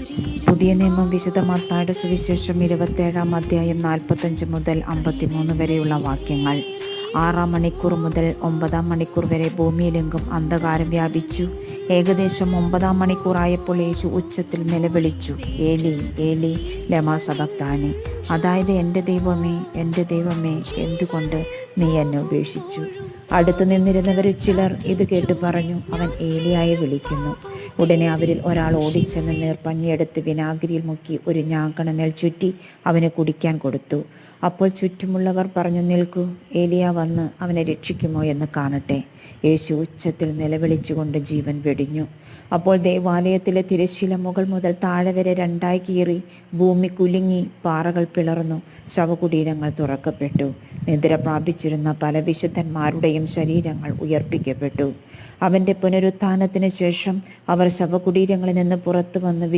പുതിയ നിയമം വിശുദ്ധ മത്തായിയുടെ സുവിശേഷം 27-ാം അധ്യായം 45 മുതൽ 53 വരെയുള്ള വാക്യങ്ങൾ. 6-ാം മണിക്കൂർ മുതൽ 9-ാം മണിക്കൂർ വരെ ഭൂമിയിലെങ്കും അന്ധകാരം വ്യാപിച്ചു. ഏകദേശം 9-ാം മണിക്കൂറായപ്പോൾ യേശു ഉച്ചത്തിൽ നിലവിളിച്ചു, ഏലി ഏലി ലമാ സബക്താനി, അതായത് എൻ്റെ ദൈവമേ എന്തുകൊണ്ട് നീ എന്നെ ഉപേക്ഷിച്ചു. അടുത്തു നിന്നിരുന്നവരിൽ ചിലർ ഇത് കേട്ട് പറഞ്ഞു, അവൻ ഏലിയായെ വിളിക്കുന്നു. ഉടനെ അവരിൽ ഒരാൾ ഓടിച്ചെന്ന് നീർപ്പഞ്ഞിയെടുത്ത് വിനാഗിരിയിൽ മുക്കി ഒരു ഞാങ്കണനിൽ ചുറ്റി അവന് കുടിക്കാൻ കൊടുത്തു. അപ്പോൾ ചുറ്റുമുള്ളവർ പറഞ്ഞു, നിൽക്കൂ, ഏലിയ വന്ന് അവനെ രക്ഷിക്കുമോ എന്ന് കാണട്ടെ. യേശു ഉച്ചത്തിൽ നിലവിളിച്ചുകൊണ്ട് ജീവൻ വെടിഞ്ഞു. അപ്പോൾ ദേവാലയത്തിലെ തിരശ്ശീല മുകൾ മുതൽ താഴെ വരെ രണ്ടായി കീറി, ഭൂമി കുലുങ്ങി, പാറകൾ പിളർന്നു, ശവകുടീരങ്ങൾ തുറക്കപ്പെട്ടു. നിദ്ര പ്രാപിച്ചിരുന്ന പല വിശുദ്ധന്മാരുടെയും ശരീരങ്ങൾ ഉയർപ്പിക്കപ്പെട്ടു. അവൻ്റെ പുനരുത്ഥാനത്തിന് ശേഷം അവർ ശവകുടീരങ്ങളിൽ നിന്ന് പുറത്തു വന്ന്